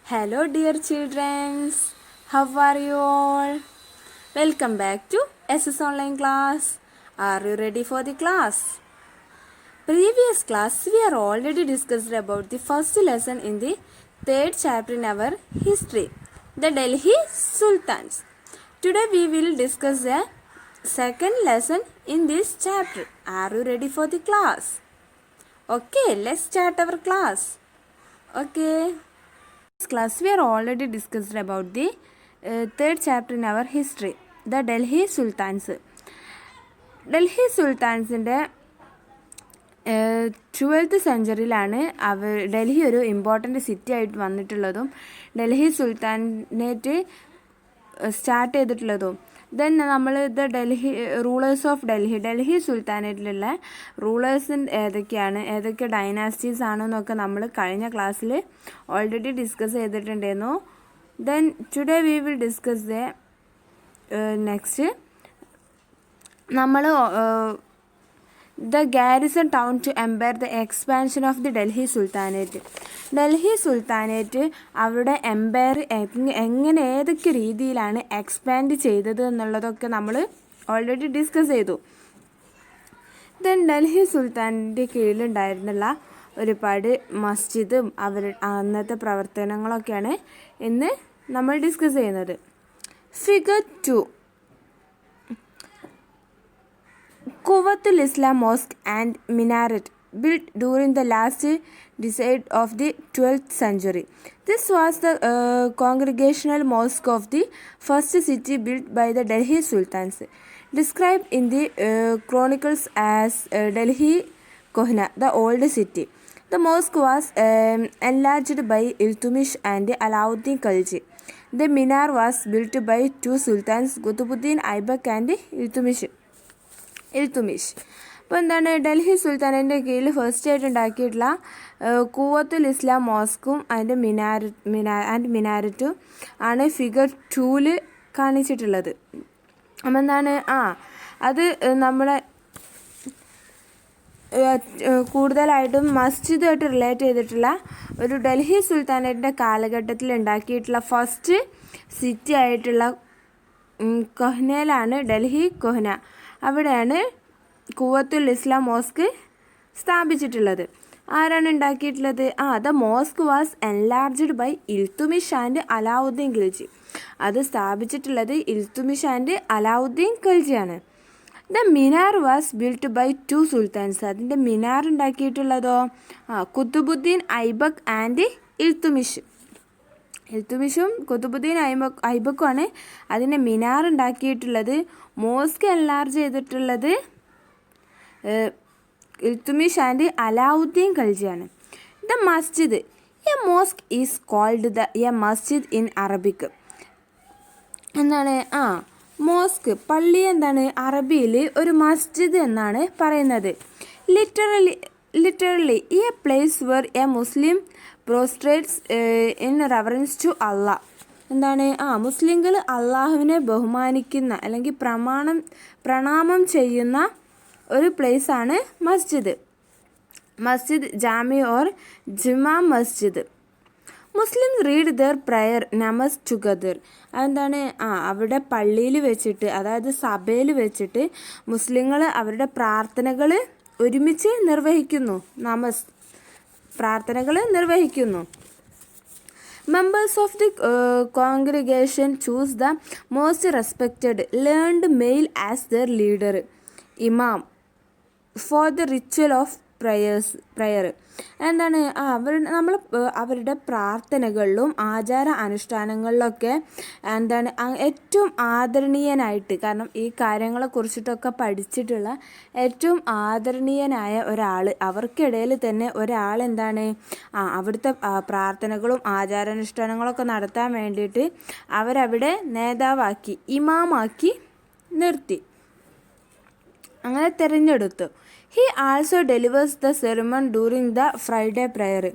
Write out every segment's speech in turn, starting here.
Hello dear children, how are you all? Welcome back to SS Online class. Are you ready for the class? Previous class we are already discussed about the first lesson in the third chapter in our history, the Delhi Sultans. Today we will discuss the second lesson in this chapter. Are you ready for the class? Okay, let's start our class. Okay. This class we are already discussed about the third chapter in our history, the Delhi Sultans. Delhi സുൽത്താൻസിൻ്റെ 12th സെഞ്ച്വറിയിലാണ് Delhi ഒരു important city ആയിട്ട് വന്നിട്ടുള്ളതും Delhi sultanate start ചെയ്തിട്ടുള്ളതും. Then നമ്മൾ Delhi rulers of Delhi സുൽത്താനേറ്റിലുള്ള റൂളേഴ്സിൻ്റെ ഏതൊക്കെ dynasties ആണെന്നൊക്കെ നമ്മൾ കഴിഞ്ഞ ക്ലാസ്സിൽ already discuss ചെയ്തിട്ടുണ്ടായിരുന്നു. Then today we will discuss next നമ്മൾ the garrison town to empower the expansion of the Delhi Sultanate. Delhi sultanate അവരുടെ എംപയർ എങ്ങനെ ഏതൊക്കെ രീതിയിലാണ് എക്സ്പാൻഡ് ചെയ്തത് എന്നുള്ളതൊക്കെ നമ്മൾ ഓൾറെഡി ഡിസ്കസ് ചെയ്തു. ദെൻ ഡൽഹി സുൽത്താനിൻ്റെ കീഴിലുണ്ടായിരുന്നുള്ള ഒരുപാട് മസ്ജിദും അന്നത്തെ പ്രവർത്തനങ്ങളൊക്കെയാണ് ഇന്ന് നമ്മൾ ഡിസ്കസ് ചെയ്യുന്നത്. Figure 2, Quwwatul Islam Mosque and Minaret built during the last decade of the 12th century. This was the congregational mosque of the first city built by the Delhi Sultans, described in the chronicles as Delhi Kohna, the old city. The mosque was enlarged by Iltutmish and Alauddin Khilji. The minar was built by two sultans, Qutbuddin Aibak and Iltutmish. അപ്പോൾ എന്താണ്, ഡൽഹി സുൽത്താനേൻ്റെ കീഴിൽ first ആയിട്ട് ഉണ്ടാക്കിയിട്ടുള്ള കൂവത്തുൽ ഇസ്ലാം മോസ്കും അതിൻ്റെ മിനാരറ്റും ആണ് figure 2-ൽ കാണിച്ചിട്ടുള്ളത്. അപ്പം എന്താണ്, അത് നമ്മളെ കൂടുതലായിട്ടും മസ്ജിദുമായിട്ട് റിലേറ്റ് ചെയ്തിട്ടുള്ള ഒരു ഡൽഹി സുൽത്താനേറ്റിൻ്റെ കാലഘട്ടത്തിൽ ഉണ്ടാക്കിയിട്ടുള്ള ഫസ്റ്റ് സിറ്റി ആയിട്ടുള്ള കൊഹ്നയിലാണ്, ഡൽഹി കൊഹ്ന, അവിടെയാണ് ഖുവത്തുൽ ഇസ്ലാം മോസ്ക് സ്ഥാപിച്ചിട്ടുള്ളത്. ആരാണ് ഉണ്ടാക്കിയിട്ടുള്ളത്? The mosque was enlarged by Iltutmish and Alauddin Khilji. അത് സ്ഥാപിച്ചിട്ടുള്ളത് ഇൽത്തുമിഷ് ആൻഡ് അലാവുദ്ദീൻ ഖിൽജിയാണ്. The minar was built by two sultans. അതിൻ്റെ മിനാർ ഉണ്ടാക്കിയിട്ടുള്ളതോ ഖുത്ബുദ്ദീൻ ഐബക് ആൻഡ് ഇൽത്തുമിഷും ഖുത്ബുദ്ദീൻ ഐബക്കുമാണ് അതിൻ്റെ മിനാർ ഉണ്ടാക്കിയിട്ടുള്ളത്. മോസ്ക് എൻലാർജ് ചെയ്തിട്ടുള്ളത് ഇൽത്തുമിഷ് ആൻഡ് അലാവുദ്ദീൻ ഖിൽജിയാണ്. The masjid, a mosque is called a masjid in Arabic. എന്താണ്, മോസ്ക് പള്ളി എന്താണ്, അറബിയിൽ ഒരു മസ്ജിദ് എന്നാണ് പറയുന്നത്. Literally a place where a Muslim പ്രോസ്ട്രേറ്റ്സ് in reference to Allah. എന്താണ്, മുസ്ലിങ്ങൾ അള്ളാഹുവിനെ ബഹുമാനിക്കുന്ന അല്ലെങ്കിൽ പ്രണാമം ചെയ്യുന്ന ഒരു പ്ലേസാണ് masjid. Masjid Jami or Juma masjid. Muslims read their prayer namaz together. അതെന്താണ്, അവിടെ പള്ളിയിൽ വെച്ചിട്ട്, അതായത് സഭയിൽ വെച്ചിട്ട് മുസ്ലിങ്ങൾ അവരുടെ പ്രാർത്ഥനകൾ ഒരുമിച്ച് നിർവഹിക്കുന്നു. പ്രാർത്ഥനകൾ നിർവഹിക്കുന്നു. Members of the congregation choose the most respected, learned male as their leader, imam, for the ritual of prayer. എന്താണ്, അവരുടെ പ്രാർത്ഥനകളിലും ആചാര അനുഷ്ഠാനങ്ങളിലൊക്കെ എന്താണ് ഏറ്റവും ആദരണീയനായിട്ട്, കാരണം ഈ കാര്യങ്ങളെ കുറിച്ചിട്ടൊക്കെ പഠിച്ചിട്ടുള്ള ഏറ്റവും ആദരണീയനായ ഒരാൾ, അവർക്കിടയിൽ തന്നെ ഒരാൾ എന്താണ് അവിടുത്തെ പ്രാർത്ഥനകളും ആചാരാനുഷ്ഠാനങ്ങളൊക്കെ നടത്താൻ വേണ്ടിയിട്ട് അവരവിടെ നേതാവാക്കി, ഇമാമാക്കി നിർത്തി, അങ്ങനെ തിരഞ്ഞെടുത്തു. He also delivers the sermon during the Friday prayer.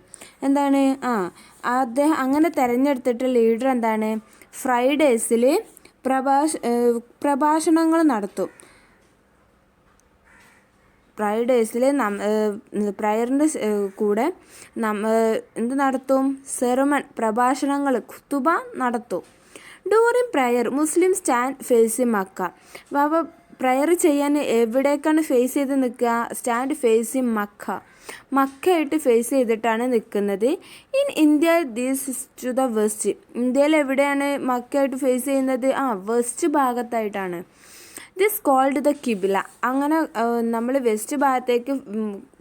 എന്താണ്, അദ്ദേഹം അങ്ങനെ തിരഞ്ഞെടുത്തിട്ട് ലീഡർ എന്താണ് ഫ്രൈഡേസിൽ പ്രഭാഷണങ്ങൾ നടത്തും. പ്രയർ പ്രയറിൻ്റെ കൂടെ എന്ത് നടത്തും? സെർമൺ, പ്രഭാഷണങ്ങൾ, ഖുതുബ നടത്തും. During prayer Muslim stand facing Mecca. അപ്പോൾ പ്രയർ ചെയ്യാൻ എവിടേക്കാണ് ഫേസ് ചെയ്ത് നിൽക്കുക? Stand facing Mecca. മക്കയായിട്ട് ഫേസ് ചെയ്തിട്ടാണ് നിൽക്കുന്നത്. In India this to the west. ഇന്ത്യയിൽ എവിടെയാണ് മക്കയായിട്ട് ഫേസ് ചെയ്യുന്നത്? വെസ്റ്റ് ഭാഗത്തായിട്ടാണ്. This called the qibla. അങ്ങനെ നമ്മൾ വെസ്റ്റ് ഭാഗത്തേക്ക്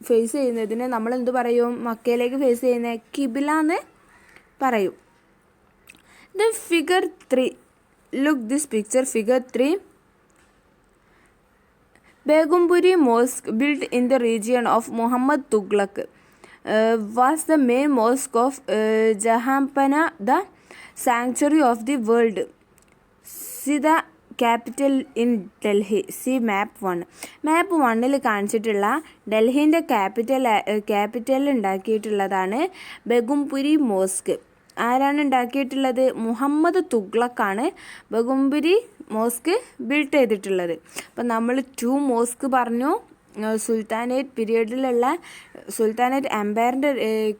ഫേസ് ചെയ്യുന്നതിന് നമ്മൾ എന്ത് പറയും? മക്കയിലേക്ക് ഫേസ് ചെയ്യുന്ന കിബില എന്ന് പറയും. Then figure 3. Look this picture. Figure 3. Begumpuri Mosque, built in the region of Muhammad Tughlaq, was the main mosque of Jahanpana, the sanctuary of the world. See the capital in Delhi. See map 1. Map 1-ൽ കാണിച്ചിട്ടുള്ള ഡൽഹിൻ്റെ capital ഉണ്ടാക്കിയിട്ടുള്ളതാണ് Begumpuri mosque. ആരാണ് ഉണ്ടാക്കിയിട്ടുള്ളത്? മുഹമ്മദ് തുഗ്ലക്കാണ് Begumpuri mosque built ചെയ്തിട്ടുള്ളത്. അപ്പം നമ്മൾ 2 മോസ്ക് പറഞ്ഞു. സുൽത്താനേറ്റ് പീരീഡിലുള്ള സുൽത്താനേറ്റ് എംപയറിൻ്റെ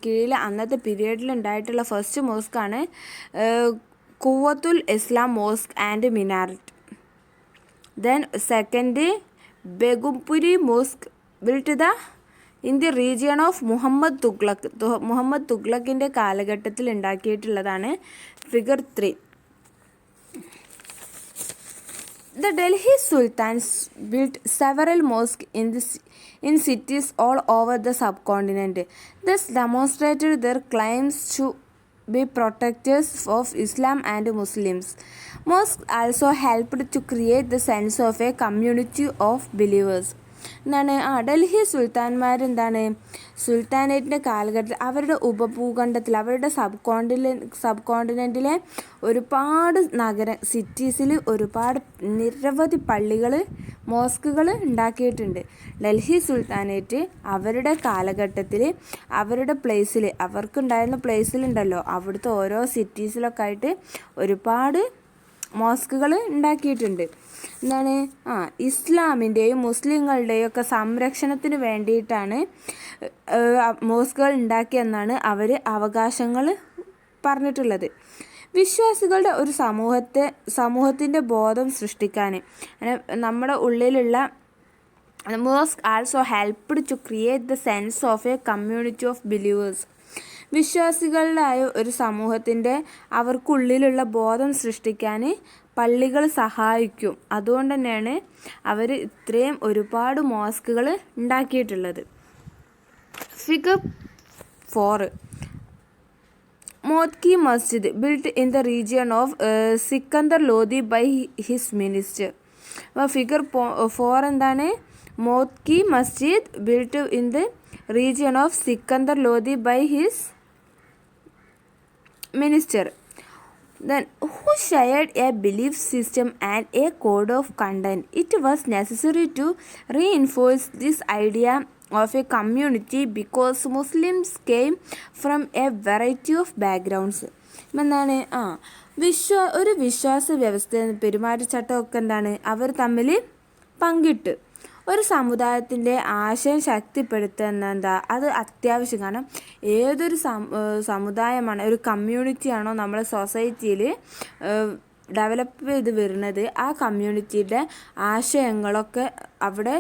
കീഴിൽ അന്നത്തെ പീരീഡിൽ ഉണ്ടായിട്ടുള്ള ഫസ്റ്റ് മോസ്കാണ് ഖുവത്തുൽ ഇസ്ലാം mosque and minaret. Then second Begumpuri mosque built in the region of Muhammad Tughlaq. Muhammad തുഗ്ലക്കിൻ്റെ കാലഘട്ടത്തിൽ ഉണ്ടാക്കിയിട്ടുള്ളതാണ് figure 3. The Delhi Sultans built several mosques in cities all over the subcontinent. This demonstrated their claims to be protectors of Islam and Muslims. Mosques also helped to create the sense of a community of believers. Delhi സുൽത്താൻമാരെന്താണ് സുൽത്താനേറ്റിൻ്റെ കാലഘട്ടത്തിൽ അവരുടെ ഉപഭൂഖണ്ഡത്തിൽ അവരുടെ sub കോണ്ടിനെൻറ്റിലെ ഒരുപാട് സിറ്റീസിൽ ഒരുപാട് നിരവധി പള്ളികൾ മോസ്കുകൾ ഉണ്ടാക്കിയിട്ടുണ്ട്. ഡൽഹി സുൽത്താനേറ്റ് അവരുടെ കാലഘട്ടത്തിൽ അവരുടെ പ്ലേസിൽ അവർക്കുണ്ടായിരുന്ന പ്ലേസിലുണ്ടല്ലോ അവിടുത്തെ ഓരോ സിറ്റീസിലൊക്കെ ആയിട്ട് ഒരുപാട് മോസ്കുകൾ ഉണ്ടാക്കിയിട്ടുണ്ട്. എന്താണ് ഇസ്ലാമിൻ്റെയും മുസ്ലിങ്ങളുടെയും ഒക്കെ സംരക്ഷണത്തിന് വേണ്ടിയിട്ടാണ് മോസ്കുകൾ ഉണ്ടാക്കിയെന്നാണ് അവർ അവകാശങ്ങൾ പറഞ്ഞിട്ടുള്ളത്. വിശ്വാസികളുടെ ഒരു സമൂഹത്തിൻ്റെ ബോധം സൃഷ്ടിക്കാൻ നമ്മുടെ ഉള്ളിലുള്ള mosque also helped to create the sense of a community of believers. വിശ്വാസികളായ ഒരു സമൂഹത്തിൻ്റെ അവർക്കുള്ളിലുള്ള ബോധം സൃഷ്ടിക്കാൻ പള്ളികൾ സഹായിക്കും. അതുകൊണ്ട് തന്നെയാണ് അവർ ഇത്രയും ഒരുപാട് മോസ്കുകൾ ഉണ്ടാക്കിയിട്ടുള്ളത്. Figure 4. Moth ki Masjid built in the region of Sikandar Lodi by his minister. അപ്പോൾ ഫിഗർ 4 എന്താണ്? Moth ki Masjid built in the region of Sikandar Lodi by his minister. Then who shared a belief system and a code of conduct. It was necessary to reinforce this idea of a community because Muslims came from a variety of backgrounds. എന്താണ് ഒരു വിശ്വാസ വ്യവസ്ഥ പെരുമാറ്റച്ചട്ടമൊക്കെ എന്താണ് അവർ തമ്മിൽ പങ്കിട്ട് ഒരു സമുദായത്തിൻ്റെ ആശയം ശക്തിപ്പെടുത്തുന്ന അത് അത്യാവശ്യം. കാരണം ഏതൊരു സമുദായമാണ് ഒരു കമ്മ്യൂണിറ്റിയാണോ നമ്മളെ സൊസൈറ്റിയിൽ ഡെവലപ്പ് ചെയ്ത് വരുന്നത് ആ കമ്മ്യൂണിറ്റിയുടെ ആശയങ്ങളൊക്കെ അവിടെ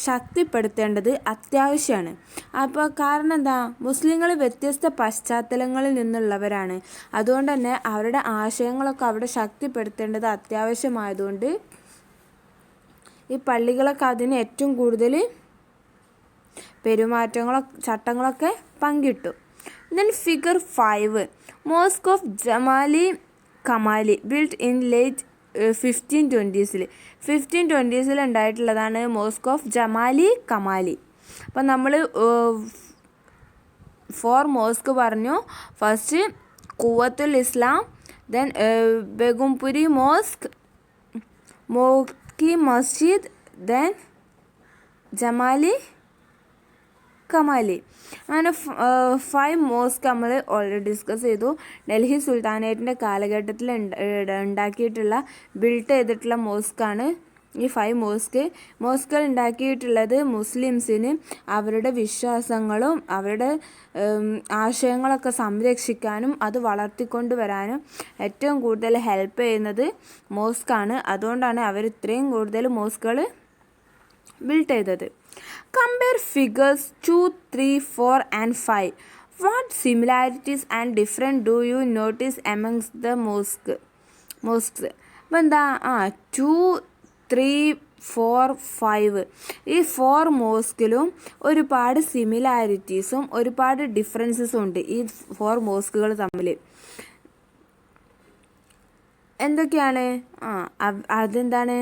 ശക്തിപ്പെടുത്തേണ്ടത് അത്യാവശ്യമാണ്. അപ്പോൾ കാരണം എന്താ? മുസ്ലിങ്ങൾ വ്യത്യസ്ത പശ്ചാത്തലങ്ങളിൽ നിന്നുള്ളവരാണ്. അതുകൊണ്ട് തന്നെ അവരുടെ ആശയങ്ങളൊക്കെ അവിടെ ശക്തിപ്പെടുത്തേണ്ടത് അത്യാവശ്യമായതുകൊണ്ട് ഈ പള്ളികളൊക്കെ അതിന് ഏറ്റവും കൂടുതൽ ചട്ടങ്ങളൊക്കെ പങ്കിട്ടു. Then figure 5. Mosque of Jamali Kamali built in late 1520s. 1520s ഉണ്ടായിട്ടുള്ളതാണ് മോസ്ക് ഓഫ് ജമാലി കമാലി. അപ്പം നമ്മൾ 4 മോസ്ക് പറഞ്ഞു. First Quwwatul Islam, then Begumpuri mosque, Moth ki Masjid, then Jamali Kamali. അങ്ങനെ 5 മോസ്ക് നമ്മൾ ഓൾറെഡി ഡിസ്കസ് ചെയ്തു. ഡൽഹി സുൽത്താനേറ്റിൻ്റെ കാലഘട്ടത്തിൽ ഉണ്ടാക്കിയിട്ടുള്ള ബിൽട്ട് ചെയ്തിട്ടുള്ള മോസ്കാണ് ഈ 5 മോസ്കുകൾ ഉണ്ടാക്കിയിട്ടുള്ളത് മുസ്ലിംസിന് അവരുടെ വിശ്വാസങ്ങളും അവരുടെ ആശയങ്ങളൊക്കെ സംരക്ഷിക്കാനും അത് വളർത്തിക്കൊണ്ടുവരാനും ഏറ്റവും കൂടുതൽ ഹെൽപ്പ് ചെയ്യുന്നത് മോസ്കാണ്. അതുകൊണ്ടാണ് അവർ ഇത്രയും കൂടുതൽ മോസ്കുകൾ ബിൽഡ് ചെയ്തത്. Compare figures 2, 3, 4 and 5. What similarities and different do you notice amongst the mosques? അപ്പോൾ എന്താ 2, 3, 4, 5 ഈ 4 മോസ്കിലും ഒരുപാട് സിമിലാരിറ്റീസും ഒരുപാട് ഡിഫറൻസസും ഉണ്ട്. ഈ 4 മോസ്കുകൾ തമ്മിൽ എന്തൊക്കെയാണ്? അതെന്താണ്?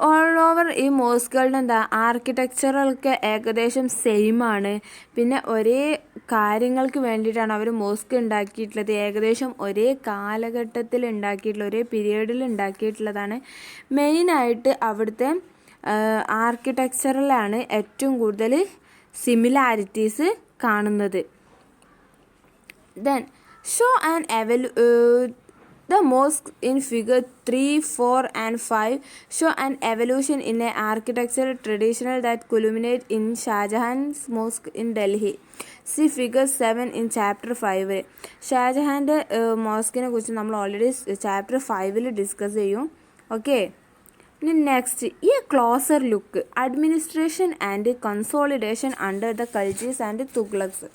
ഓൾ ഓവർ ഈ മോസ്കുകളുടെ എന്താ ആർക്കിടെക്ചറൊക്കെ ഏകദേശം സെയിം ആണ്. പിന്നെ ഒരേ കാര്യങ്ങൾക്ക് വേണ്ടിയിട്ടാണ് അവർ മോസ്ക് ഉണ്ടാക്കിയിട്ടുള്ളത്. ഏകദേശം ഒരേ കാലഘട്ടത്തിൽ ഉണ്ടാക്കിയിട്ടുള്ള ഒരേ പീരീഡിൽ ഉണ്ടാക്കിയിട്ടുള്ളതാണ്. മെയിനായിട്ട് അവിടുത്തെ ആർക്കിടെക്ചറിലാണ് ഏറ്റവും കൂടുതൽ സിമിലാരിറ്റീസ് കാണുന്നത്. Then show and The mosques in figure 3, 4 and 5 show an evolution in an architectural tradition that culminates in Shah Jahan's mosque in Delhi. See figure 7 in chapter 5. ഷാജഹാൻ്റെ മോസ്കിനെ കുറിച്ച് നമ്മൾ ഓൾറെഡി ചാപ്റ്റർ 5 ഡിസ്കസ് ചെയ്യും. Okay, ഇനി next ഈ closer look administration and consolidation under the Khaljis and Tughlaqs.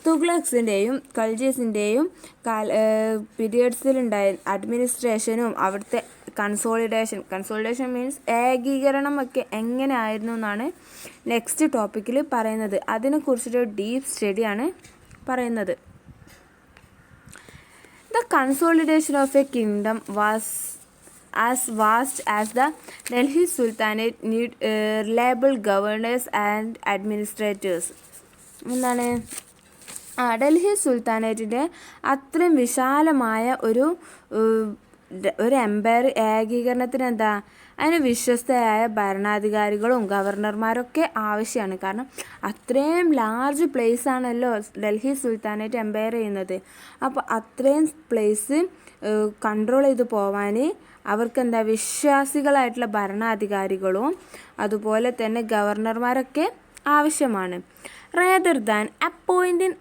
തുഗ്ലക്സിൻ്റെയും ഖൽജീസിൻ്റെയും പീരിയഡ്സിലുണ്ടായ അഡ്മിനിസ്ട്രേഷനും അവിടുത്തെ കൺസോളിഡേഷൻ മീൻസ് ഏകീകരണമൊക്കെ എങ്ങനെ ആയിരുന്നു എന്നാണ് നെക്സ്റ്റ് ടോപ്പിക്കിൽ പറയുന്നത്. അതിനെക്കുറിച്ചൊരു ഡീപ്പ് സ്റ്റഡിയാണ് പറയുന്നത്. The consolidation of A kingdom was as vast as the Delhi Sultanate need reliable governors and administrators. എന്താണ്? ഡൽഹി സുൽത്താനേറ്റിൻ്റെ അത്രയും വിശാലമായ ഒരു എംപയർ ഏകീകരണത്തിന് എന്താ അതിന് വിശ്വസ്തരായ ഭരണാധികാരികളും ഗവർണർമാരൊക്കെ ആവശ്യമാണ്. കാരണം അത്രയും ലാർജ് പ്ലേസ് ആണല്ലോ ഡൽഹി സുൽത്താനേറ്റ് എംപയർ ചെയ്യുന്നത്. അപ്പോൾ അത്രയും പ്ലേസ് കൺട്രോൾ ചെയ്ത് പോവാൻ അവർക്കെന്താ വിശ്വാസികളായിട്ടുള്ള ഭരണാധികാരികളും അതുപോലെ തന്നെ ഗവർണർമാരൊക്കെ ആവശ്യമാണ്. rather than appointing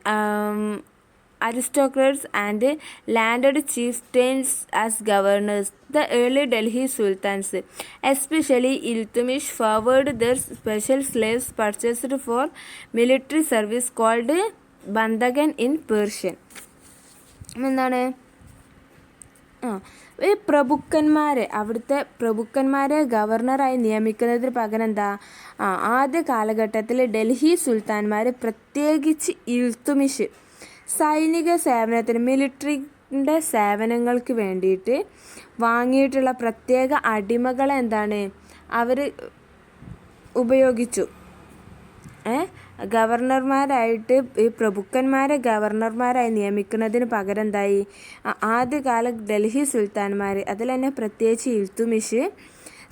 aristocrats and landed chieftains as governors. The early Delhi sultans, especially Iltutmish, favored their special slaves purchased for military service called bandagan in Persian. എന്താണ്? ഈ അവിടുത്തെ പ്രഭുക്കന്മാരെ ഗവർണറായി നിയമിക്കുന്നതിന് പകരം എന്താ ആദ്യ കാലഘട്ടത്തിൽ ഡൽഹി സുൽത്താൻമാർ പ്രത്യേകിച്ച് ഇൽത്തുമിഷ് സൈനിക സേവനത്തിന് മിലിറ്ററിൻ്റെ സേവനങ്ങൾക്ക് വേണ്ടിയിട്ട് വാങ്ങിയിട്ടുള്ള പ്രത്യേക അടിമകളെ എന്താണ് അവർ ഉപയോഗിച്ചു. ഗവർണർമാരായിട്ട് ഈ പ്രഭുക്കന്മാരെ ഗവർണർമാരായി നിയമിക്കുന്നതിന് പകരം എന്തായി ആദ്യകാല ഡൽഹി സുൽത്താൻമാർ അതിൽ തന്നെ പ്രത്യേകിച്ച് ഇൽത്തുമിഷ്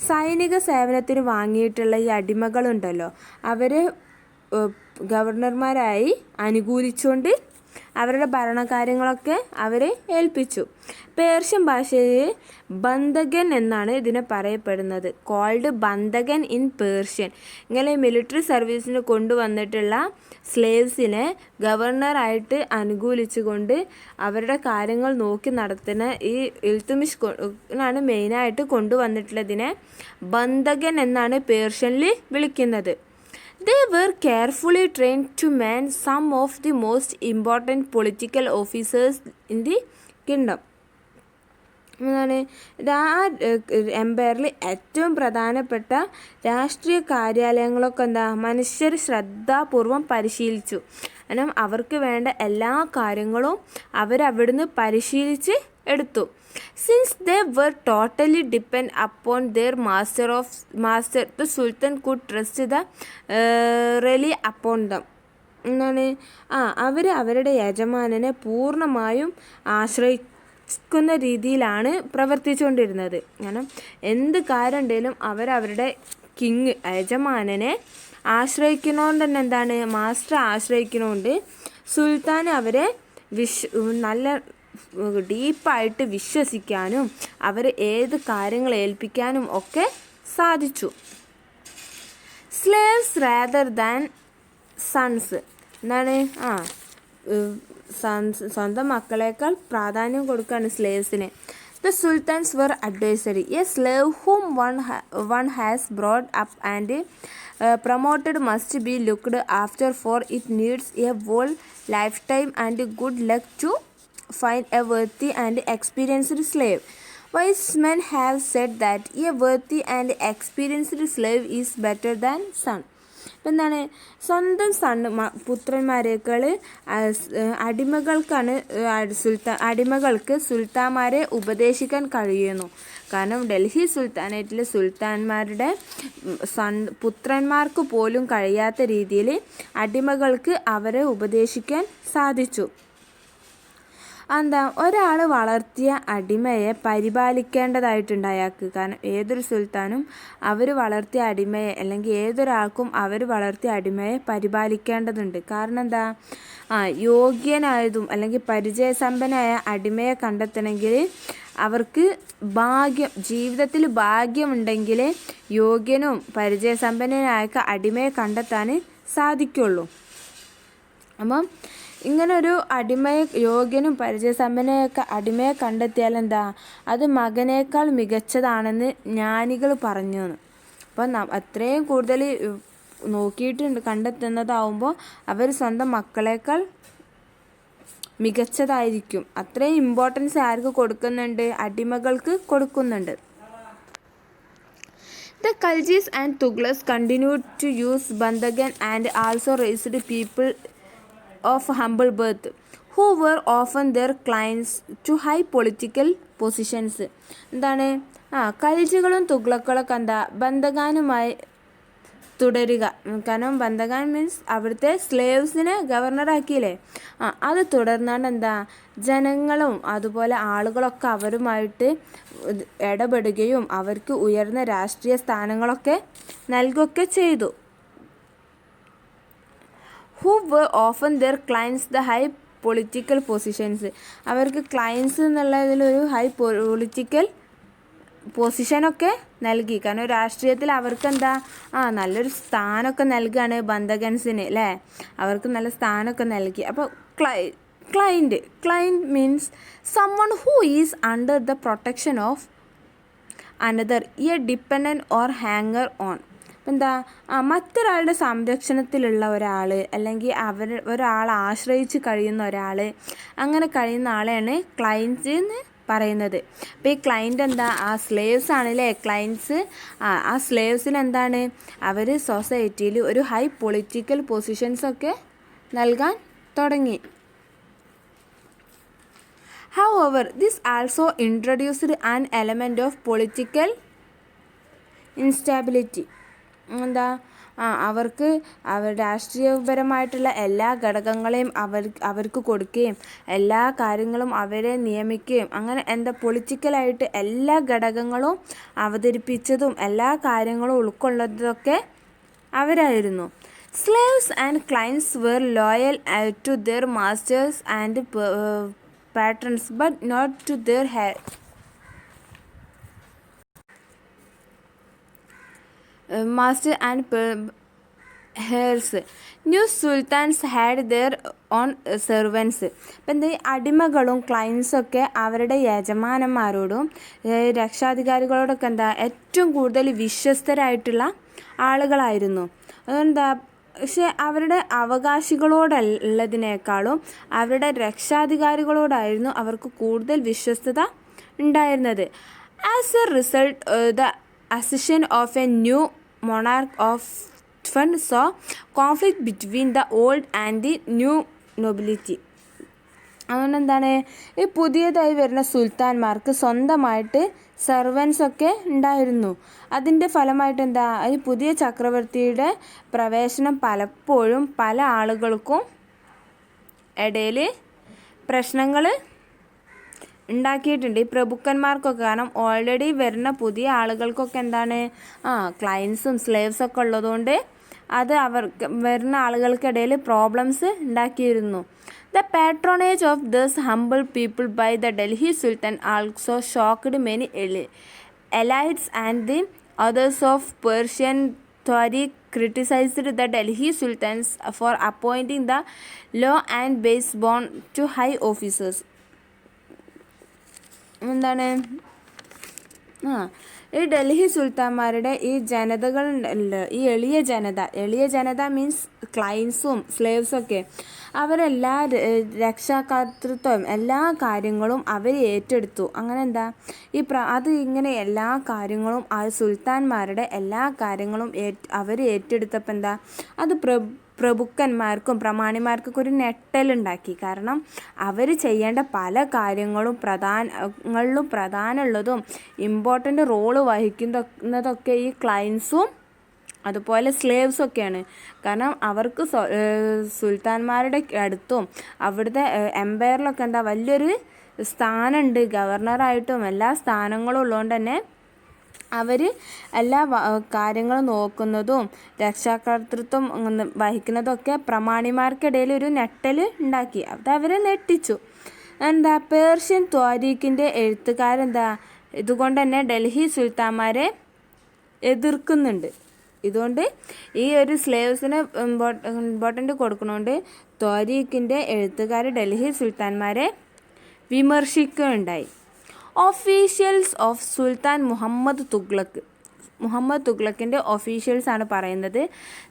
സൈനിക സേവനത്തിന് വാങ്ങിയിട്ടുള്ള ഈ അടിമകളുണ്ടല്ലോ അവരെ ഗവർണർമാരായി അനുകൂലിച്ചുകൊണ്ട് അവരുടെ ഭരണകാര്യങ്ങളൊക്കെ അവരെ ഏൽപ്പിച്ചു. പേർഷ്യൻ ഭാഷയിൽ ബന്ദഗൻ എന്നാണ് ഇതിനെ പറയപ്പെടുന്നത്. Called bandagan in Persian. ഇങ്ങനെ മിലിറ്ററി സർവീസിന് കൊണ്ടുവന്നിട്ടുള്ള സ്ലേവ്സിനെ ഗവർണറായിട്ട് അനുകൂലിച്ചുകൊണ്ട് അവരുടെ കാര്യങ്ങൾ നോക്കി നടത്തുന്ന ഈ ഇൽത്തുമിഷ് ആണ് മെയിനായിട്ട് കൊണ്ടുവന്നിട്ടുള്ളതിനെ ബന്ദഗൻ എന്നാണ് പേർഷ്യനിൽ വിളിക്കുന്നത്. They were carefully trained to man some of the most important political officers in the kingdom. എന്താണ്? എംപയറിൽ ഏറ്റവും പ്രധാനപ്പെട്ട രാഷ്ട്രീയ കാര്യാലയങ്ങളൊക്കെ എന്താ മനുഷ്യർ ശ്രദ്ധാപൂർവം പരിശീലിച്ചു. കാരണം അവർക്ക് വേണ്ട എല്ലാ കാര്യങ്ങളും അവരവിടുന്ന് പരിശീലിച്ച് എടുത്തു. Since they were totally dependent upon their master, the Sultan could trust the rely upon them. എന്താണ്? അവരുടെ യജമാനനെ പൂർണ്ണമായും ആശ്രയിക്കുന്ന രീതിയിലാണ് പ്രവർത്തിച്ചുകൊണ്ടിരുന്നത്. കാരണം എന്ത് കാര്യം ഉണ്ടെങ്കിലും അവരവരുടെ യജമാനനെ ആശ്രയിക്കുന്നതുകൊണ്ട് തന്നെ എന്താണ് മാസ്റ്റർ ആശ്രയിക്കുന്നതുകൊണ്ട് സുൽത്താൻ അവരെ നല്ല ഡീപ്പായിട്ട് വിശ്വസിക്കാനും അവർ ഏത് കാര്യങ്ങൾ ഏൽപ്പിക്കാനും ഒക്കെ സാധിച്ചു. Slaves rather than sons. എന്താണ്? സ്വന്തം മക്കളേക്കാൾ പ്രാധാന്യം കൊടുക്കുകയാണ് സ്ലേവ്സിന്. The sultans were advisory. A slave whom one has brought up and promoted must be looked after, for it needs a whole lifetime and good luck to find a worthy and experienced slave. Wise men have said that a worthy and experienced slave is better than son. എന്താണ്? സ്വന്തം പുത്രന്മാരേക്കാൾ അടിമകൾക്കാണ് അടിമകൾക്ക് സുൽത്താന്മാരെ ഉപദേശിക്കാൻ കഴിയുന്നു. കാരണം ഡൽഹി സുൽത്താനേറ്റിലെ സുൽത്താന്മാരുടെ പുത്രന്മാർക്ക് പോലും കഴിയാത്ത രീതിയിൽ അടിമകൾക്ക് അവരെ ഉപദേശിക്കാൻ സാധിച്ചു. എന്താ? ഒരാൾ വളർത്തിയ അടിമയെ പരിപാലിക്കേണ്ടതായിട്ടുണ്ട് അയാൾക്ക്. കാരണം ഏതൊരു സുൽത്താനും അവർ വളർത്തിയ അടിമയെ, അല്ലെങ്കിൽ ഏതൊരാൾക്കും അവർ വളർത്തിയ അടിമയെ പരിപാലിക്കേണ്ടതുണ്ട്. കാരണം എന്താ? യോഗ്യനായതും അല്ലെങ്കിൽ പരിചയസമ്പന്നനായ അടിമയെ കണ്ടെത്തണമെങ്കിൽ അവർക്ക് ജീവിതത്തിൽ ഭാഗ്യമുണ്ടെങ്കിൽ യോഗ്യനും പരിചയസമ്പന്നനായ അടിമയെ കണ്ടെത്താൻ സാധിക്കുള്ളൂ. അപ്പം ഇങ്ങനൊരു അടിമയെ, യോഗ്യനും പരിചയസമ്പന്നയൊക്കെ അടിമയെ കണ്ടെത്തിയാൽ എന്താ? അത് മകനേക്കാൾ മികച്ചതാണെന്ന് ജ്ഞാനികൾ പറഞ്ഞു. അപ്പം അത്രയും കൂടുതൽ നോക്കിയിട്ടുണ്ട് കണ്ടെത്തുന്നതാവുമ്പോൾ അവർ സ്വന്തം മക്കളേക്കാൾ മികച്ചതായിരിക്കും. അത്രയും ഇമ്പോർട്ടൻസ് ആർക്ക് കൊടുക്കുന്നുണ്ട്? അടിമകൾക്ക് കൊടുക്കുന്നുണ്ട്. The Khaljis and Tughlaqs continued to use Bandagan and also raised people of humble birth, who were often their clients to high political positions. എന്താണ്? ഖൽജികളും തുഗ്ലക്കുകളൊക്കെ എന്താ? ബന്ദഗാനുമായി തുടരുക. കാരണം ബന്ദഗാൻ മീൻസ് അവിടുത്തെ സ്ലേവ്സിനെ ഗവർണറാക്കിയില്ലേ, അത് തുടർന്നാണ്ട് എന്താ? ജനങ്ങളും അതുപോലെ ആളുകളൊക്കെ അവരുമായിട്ട് ഇടപെടുകയും അവർക്ക് ഉയർന്ന രാഷ്ട്രീയ സ്ഥാനങ്ങളൊക്കെ നൽകുകയൊക്കെ ചെയ്തു. Who were often their clients the high political positions. അവർക്ക് ക്ലയൻസ് എന്നുള്ളതിലൊരു ഹൈ പൊളിറ്റിക്കൽ പൊസിഷനൊക്കെ നൽകി. കാരണം രാഷ്ട്രീയത്തിൽ അവർക്ക് എന്താ? നല്ലൊരു സ്ഥാനമൊക്കെ നൽകുകയാണ് ബന്ദഗൻസിന് അല്ലേ. അവർക്ക് നല്ല സ്ഥാനമൊക്കെ നൽകി. അപ്പോൾ client means someone who is under the protection of another, a dependent or hanger on. എന്താ? മറ്റൊരാളുടെ സംരക്ഷണത്തിലുള്ള ഒരാൾ, അല്ലെങ്കിൽ ഒരാൾ ആശ്രയിച്ച് കഴിയുന്ന ഒരാൾ, അങ്ങനെ കഴിയുന്ന ആളെയാണ് ക്ലയൻറ്റ് എന്ന് പറയുന്നത്. അപ്പോൾ ഈ ക്ലയൻറ്റ് എന്താ? സ്ലേവ്സ് ആണല്ലേ ക്ലയൻറ്റ്സ്. ആ സ്ലേവ്സിന് എന്താണ്? അവർ സൊസൈറ്റിയിൽ ഒരു ഹൈ പൊളിറ്റിക്കൽ പൊസിഷൻസൊക്കെ നൽകാൻ തുടങ്ങി. However, this also introduced an element of political instability. എന്താ? അവർക്ക് രാഷ്ട്രീയപരമായിട്ടുള്ള എല്ലാ ഘടകങ്ങളെയും അവർക്ക് കൊടുക്കുകയും എല്ലാ കാര്യങ്ങളും അവരെ നിയമിക്കുകയും അങ്ങനെ എന്താ പൊളിറ്റിക്കലായിട്ട് എല്ലാ ഘടകങ്ങളും അവതരിപ്പിച്ചതും എല്ലാ കാര്യങ്ങളും ഉൾക്കൊള്ളുന്നതൊക്കെ അവരായിരുന്നു. Slaves and clients were loyal to their masters and patrons, but not to their master and heirs. New sultans had their own servants. അപ്പം എന്താ? അടിമകളും ക്ലയൻസൊക്കെ അവരുടെ യജമാനന്മാരോടും രക്ഷാധികാരികളോടൊക്കെ എന്താ? ഏറ്റവും കൂടുതൽ വിശ്വസ്തരായിട്ടുള്ള ആളുകളായിരുന്നു. അതെന്താ? പക്ഷെ അവരുടെ അവകാശികളോടുള്ളതിനേക്കാളും അവരുടെ രക്ഷാധികാരികളോടായിരുന്നു അവർക്ക് കൂടുതൽ വിശ്വസ്തത ഉണ്ടായിരുന്നത്. As A result the accession of a new monarch often saw conflict between the old and the new nobility. അതുകൊണ്ട് എന്താണ്? ഈ പുതിയതായി വരുന്ന സുൽത്താൻമാർക്ക് സ്വന്തമായിട്ട് സെർവൻസൊക്കെ ഉണ്ടായിരുന്നു. അതിൻ്റെ ഫലമായിട്ട് എന്താ? ഈ പുതിയ ചക്രവർത്തിയുടെ പ്രവേശനം പലപ്പോഴും പല ആളുകൾക്കും ഇടയിൽ പ്രശ്നങ്ങൾ ഉണ്ടാക്കിയിട്ടുണ്ട് ഈ പ്രഭുക്കന്മാർക്കൊക്കെ. കാരണം ഓൾറെഡി വരുന്ന പുതിയ ആളുകൾക്കൊക്കെ എന്താണ്? ക്ലയൻസും സ്ലേവ്സൊക്കെ ഉള്ളതുകൊണ്ട് അത് അവർക്ക് വരുന്ന ആളുകൾക്കിടയിൽ പ്രോബ്ലംസ് ഉണ്ടാക്കിയിരുന്നു. The patronage of these humble people by the Delhi Sultan also shocked many elites and the others of Persian Tariq criticized the Delhi sultans for appointing the low and base born to high officers. എന്താണ് ഈ ഡൽഹി സുൽത്താന്മാരുടെ ഈ ജനതകളുണ്ടല്ലോ, ഈ എളിയ ജനത means ക്ലയൻസും സ്ലേവ്സൊക്കെ, അവരെല്ലാ രക്ഷാകർതൃത്വം എല്ലാ കാര്യങ്ങളും അവർ ഏറ്റെടുത്തു. അങ്ങനെ എന്താ അത് ഇങ്ങനെ എല്ലാ കാര്യങ്ങളും ആ സുൽത്താന്മാരുടെ എല്ലാ കാര്യങ്ങളും അവർ ഏറ്റെടുത്തപ്പോൾ എന്താ അത് പ്രഭുക്കന്മാർക്കും പ്രമാണിമാർക്കൊക്കെ ഒരു നെട്ടലുണ്ടാക്കി. കാരണം അവർ ചെയ്യേണ്ട പല കാര്യങ്ങളും പ്രധാനമുള്ളതും ഇമ്പോർട്ടൻ്റ് റോള് വഹിക്കുന്നതൊക്കെ ഈ ക്ലയൻസും അതുപോലെ സ്ലേവ്സൊക്കെയാണ്. കാരണം അവർക്ക് സുൽത്താന്മാരുടെ അടുത്തും അവിടുത്തെ എംപയറിലൊക്കെ എന്താ വലിയൊരു സ്ഥാനമുണ്ട്, ഗവർണറായിട്ടും എല്ലാ സ്ഥാനങ്ങളും ഉള്ളതുകൊണ്ട് തന്നെ അവർ എല്ലാ കാര്യങ്ങളും നോക്കുന്നതും രക്ഷാകർതൃത്വം വഹിക്കുന്നതൊക്കെ പ്രമാണിമാർക്കിടയിൽ ഒരു നെട്ടൽ ഉണ്ടാക്കി. അത് അവരെ നെട്ടിച്ചു. എന്താ പേർഷ്യൻ ത്വാരീഖിൻ്റെ എഴുത്തുകാരെന്താ ഇതുകൊണ്ട് തന്നെ ഡൽഹി സുൽത്താന്മാരെ എതിർക്കുന്നുണ്ട്. ഇതുകൊണ്ട് ഈ ഒരു സ്ലേവ്സിന് ഇമ്പോർട്ടൻ്റ് കൊടുക്കുന്നതുകൊണ്ട് ത്വാരീഖിൻ്റെ എഴുത്തുകാർ ഡൽഹി സുൽത്താന്മാരെ വിമർശിക്കുകയുണ്ടായി. ഒഫീഷ്യൽസ് ഓഫ് സുൽത്താൻ മുഹമ്മദ് തുഗ്ലക്കിൻ്റെ ഒഫീഷ്യൽസ് ആണ് പറയുന്നത്.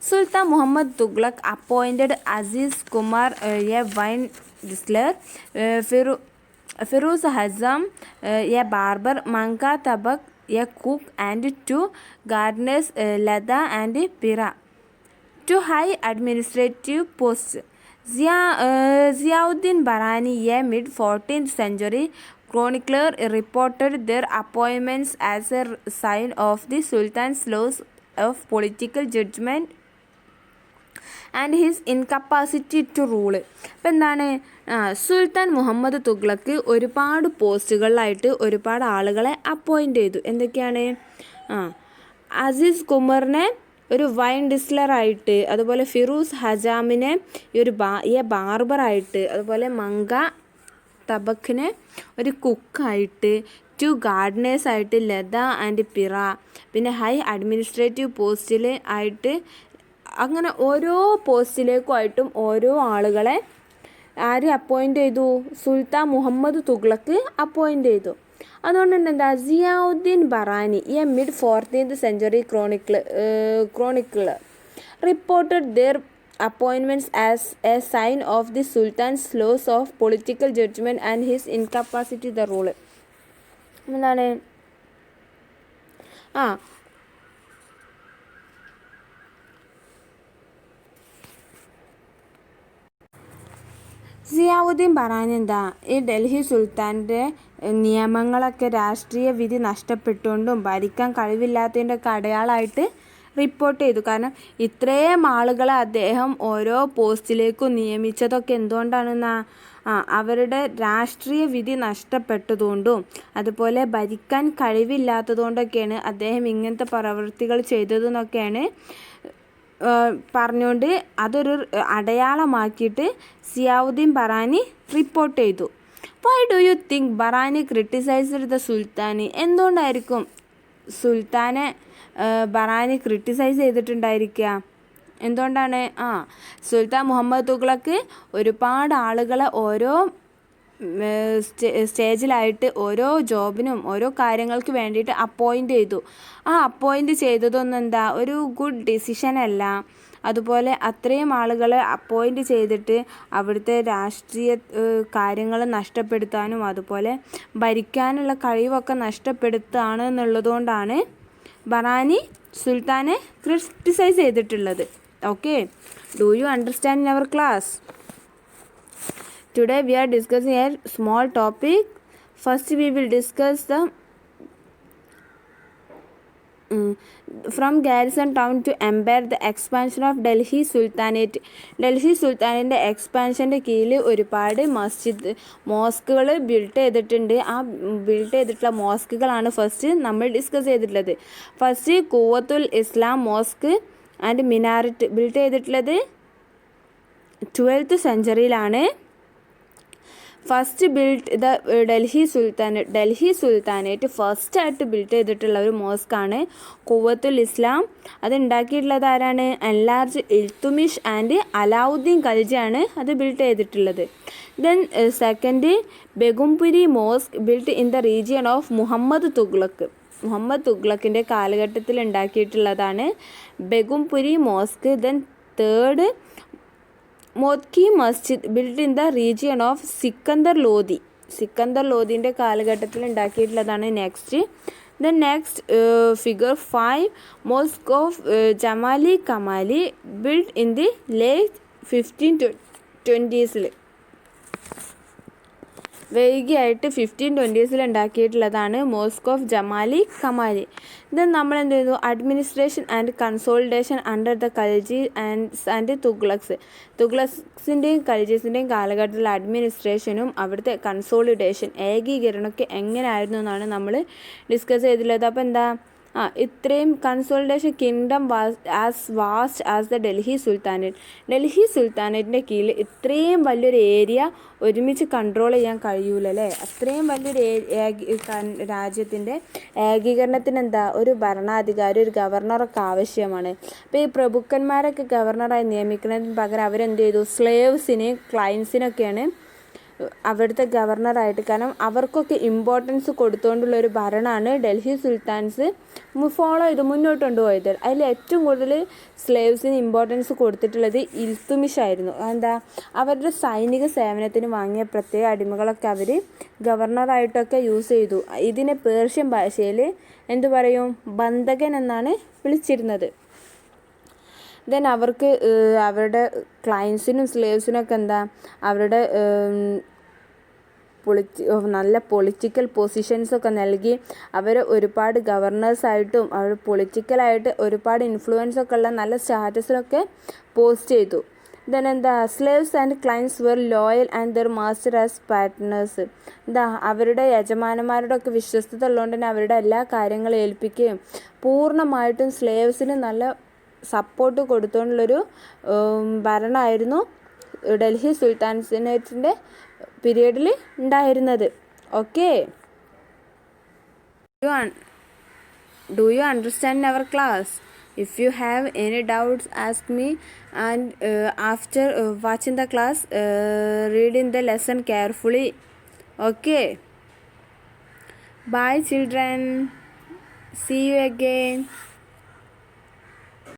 Sultan Muhammad Tughlaq appointed Aziz Khummar a wine distiller, Firuz Hajjam a barber, Manka Tabbakh a cook and 2 gardeners, Ladha and Pira, to high administrative posts. Ziauddin Barani, a mid-14th century chronicler, reported their appointments as a sign of the Sultan's loss of political judgment and his incapacity to rule. അപ്പം എന്താണ് സുൽത്താൻ മുഹമ്മദ് തുഗ്ലക്ക് ഒരുപാട് പോസ്റ്റുകളിലായിട്ട് ഒരുപാട് ആളുകളെ appoint ചെയ്തു. എന്തൊക്കെയാണ്? അസീസ് കുമറിനെ ഒരു wine ഡിസ്ലറായിട്ട്, അതുപോലെ ഫിറൂസ് ഹജാമിനെ ഒരു ബാർബറായിട്ട്, അതുപോലെ മങ്ക തബക്കിനെ ഒരു കുക്കായിട്ട്, 2 gardeners ആയിട്ട് ലത ആൻഡ് പിറ, പിന്നെ ഹൈ അഡ്മിനിസ്ട്രേറ്റീവ് പോസ്റ്റിൽ ആയിട്ട്, അങ്ങനെ ഓരോ പോസ്റ്റിലേക്കുമായിട്ടും ഓരോ ആളുകളെ ആര് അപ്പോയിൻ്റ് ചെയ്തു? സുൽത്താൻ മുഹമ്മദ് തുഗ്ലക്ക് അപ്പോയിൻ്റ് ചെയ്തു. അതുകൊണ്ട് തന്നെ എന്താ Ziauddin Barani, a mid-14th century chronicler, reported their appointments as a sign of the Sultan's loss of political judgment and his incapacity to rule. എന്താണ് സിയാവുദ്ദീൻ ബറാനി എന്താ ഈ ഡൽഹി സുൽത്താൻ്റെ നിയമങ്ങളൊക്കെ രാഷ്ട്രീയ വിധി നഷ്ടപ്പെട്ടുകൊണ്ടും ഭരിക്കാൻ കഴിവില്ലാത്തതിൻ്റെ ഒക്കെ അടയാളമായിട്ട് റിപ്പോർട്ട് ചെയ്തു. കാരണം ഇത്രയും ആളുകളെ അദ്ദേഹം ഓരോ പോസ്റ്റിലേക്കും നിയമിച്ചതൊക്കെ എന്തുകൊണ്ടാണെന്നാ അവരുടെ രാഷ്ട്രീയ വിധി നഷ്ടപ്പെട്ടതുകൊണ്ടും അതുപോലെ ഭരിക്കാൻ കഴിവില്ലാത്തതുകൊണ്ടൊക്കെയാണ് അദ്ദേഹം ഇങ്ങനത്തെ പ്രവൃത്തികൾ ചെയ്തതെന്നൊക്കെയാണ് പറഞ്ഞുകൊണ്ട് അതൊരു അടയാളമാക്കിയിട്ട് സിയാവുദ്ദീൻ ബറാനി റിപ്പോർട്ട് ചെയ്തു. Why do you think Barani criticised the sultan? എന്തുകൊണ്ടായിരിക്കും സുൽത്താനെ ബറാനി ക്രിട്ടിസൈസ് ചെയ്തിട്ടുണ്ടായിരിക്കുക? എന്തുകൊണ്ടാണ്? സുൽത്താൻ മുഹമ്മദ് തുഗ്ലക്ക് ഒരുപാട് ആളുകളെ ഓരോ സ്റ്റേജിലായിട്ട് ഓരോ ജോബിനും ഓരോ കാര്യങ്ങൾക്ക് വേണ്ടിയിട്ട് അപ്പോയിൻ്റ് ചെയ്തു. അപ്പോയിൻ്റ് ചെയ്തതൊന്നും എന്താ ഒരു ഗുഡ് ഡിസിഷൻ അല്ല. അതുപോലെ അത്രയും ആളുകളെ അപ്പോയിൻ്റ് ചെയ്തിട്ട് അവിടുത്തെ രാഷ്ട്രീയ കാര്യങ്ങൾ നഷ്ടപ്പെടുത്താനും അതുപോലെ ഭരിക്കാനുള്ള കഴിവൊക്കെ നഷ്ടപ്പെടുത്തുകയാണ് എന്നുള്ളതുകൊണ്ടാണ് ബറാനി സുൽത്താനെ ക്രിട്ടിസൈസ് ചെയ്തിട്ടുള്ളത്. Okay, do you understand in our class? Today we are discussing a small topic. First we will discuss the from garrison town to empire, the expansion of Delhi Sultanate. Delhi സുൽത്താനിൻ്റെ എക്സ്പാൻഷൻ്റെ കീഴിൽ ഒരുപാട് മോസ്കുകൾ ബിൽട്ട് ചെയ്തിട്ടുണ്ട്. ആ built ചെയ്തിട്ടുള്ള മോസ്കുകളാണ് first നമ്മൾ ഡിസ്കസ് ചെയ്തിട്ടുള്ളത്. First Quwwatul Islam mosque and minaret built ചെയ്തിട്ടുള്ളത് 12th centuryയിലാണ്. First built the Delhi sultanate first ആയിട്ട് ബിൽറ്റ് ചെയ്തിട്ടുള്ള ഒരു മോസ്കാണ് ഖുവത്തുൽ ഇസ്ലാം. അത് ഉണ്ടാക്കിയിട്ടുള്ളത് ആരാണ്? എൻലാർജ് ഇൽത്തുമിഷ് ആൻഡ് അലാവുദ്ദീൻ ഖൽജിയാണ് അത് ബിൽറ്റ് ചെയ്തിട്ടുള്ളത്. Then second Begumpuri mosque built in the region of Muhammad തുഗ്ലക്കിൻ്റെ കാലഘട്ടത്തിൽ ഉണ്ടാക്കിയിട്ടുള്ളതാണ് Begumpuri mosque. Then third Mothki Masjid built in the region of Sikandar ലോധിൻ്റെ കാലഘട്ടത്തിൽ ഉണ്ടാക്കിയിട്ടുള്ളതാണ് next. Then next figure 5 mosque of Jamali Kamali built in the late 1520s. വൈകിയായിട്ട് 1520s ഉണ്ടാക്കിയിട്ടുള്ളതാണ് മോസ്ക് ഓഫ് ജമാലി കമാലി. ഇത് നമ്മൾ എന്ത് ചെയ്തു? Administration and consolidation under the Khalji and തുഗ്ലക്സിൻ്റെയും ഖൽജീസിൻ്റെയും കാലഘട്ടത്തിലെ അഡ്മിനിസ്ട്രേഷനും അവിടുത്തെ കൺസോളിഡേഷൻ ഏകീകരണമൊക്കെ എങ്ങനെയായിരുന്നു എന്നാണ് നമ്മൾ ഡിസ്കസ് ചെയ്തിട്ടുള്ളത്. അപ്പോൾ എന്താ ഇത്രയും consolidation kingdom vast as the Delhi സുൽത്താനേറ്റിൻ്റെ കീഴിൽ ഇത്രയും വലിയൊരു ഏരിയ ഒരുമിച്ച് കൺട്രോൾ ചെയ്യാൻ കഴിയൂലല്ലേ. അത്രയും വലിയൊരു രാജ്യത്തിൻ്റെ ഏകീകരണത്തിന് ഒരു ഭരണാധികാരി, ഒരു ഗവർണറൊക്കെ ആവശ്യമാണ്. അപ്പോൾ ഈ പ്രഭുക്കന്മാരൊക്കെ ഗവർണറായി നിയമിക്കുന്നതിന് പകരം അവരെന്ത് ചെയ്തു? സ്ലേവ്സിനെയും ക്ലയൻസിനൊക്കെയാണ് അവിടുത്തെ ഗവർണറായിട്ട്. കാരണം അവർക്കൊക്കെ ഇമ്പോർട്ടൻസ് കൊടുത്തുകൊണ്ടുള്ളൊരു ഭരണമാണ് ഡൽഹി സുൽത്താൻസ് ഫോളോ ചെയ്ത് മുന്നോട്ട് കൊണ്ടുപോയത്. അതിൽ ഏറ്റവും കൂടുതൽ സ്ലേവ്സിന് ഇമ്പോർട്ടൻസ് കൊടുത്തിട്ടുള്ളത് ഇൽത്തുമിഷ് ആയിരുന്നു. അവരുടെ സൈനിക സേവനത്തിന് വാങ്ങിയ പ്രത്യേക അടിമകളൊക്കെ അവർ ഗവർണറായിട്ടൊക്കെ യൂസ് ചെയ്തു. ഇതിനെ പേർഷ്യൻ ഭാഷയിൽ എന്തു പറയും? ബന്ധകൻ എന്നാണ് വിളിച്ചിരുന്നത്. ദെൻ അവർക്ക് അവരുടെ ക്ലയൻസിനും സ്ലേവ്സിനൊക്കെ അവരുടെ നല്ല പൊളിറ്റിക്കൽ പൊസിഷൻസൊക്കെ നൽകി അവർ ഒരുപാട് ഗവർണേഴ്സായിട്ടും അവർ പൊളിറ്റിക്കലായിട്ട് ഒരുപാട് ഇൻഫ്ലുവൻസൊക്കെ ഉള്ള നല്ല സ്റ്റാറ്റസിലൊക്കെ പോസ്റ്റ് ചെയ്തു. Then slaves and clients were loyal and their master as partners. അവരുടെ യജമാനന്മാരുടെ ഒക്കെ വിശ്വസ്തത ഉള്ളതുകൊണ്ട് തന്നെ അവരുടെ എല്ലാ കാര്യങ്ങളും ഏൽപ്പിക്കുകയും പൂർണ്ണമായിട്ടും സ്ലേവ്സിന് നല്ല സപ്പോർട്ട് കൊടുത്തുകൊണ്ടുള്ളൊരു ഭരണമായിരുന്നു ഡൽഹി സുൽത്താനേറ്റിൻ്റെ പീരിയഡിൽ ഉണ്ടായിരുന്നത്. Okay, do you understand our class? If you have any doubts, ask me, and after watching the class, reading the lesson carefully. Okay, bye children, see you again.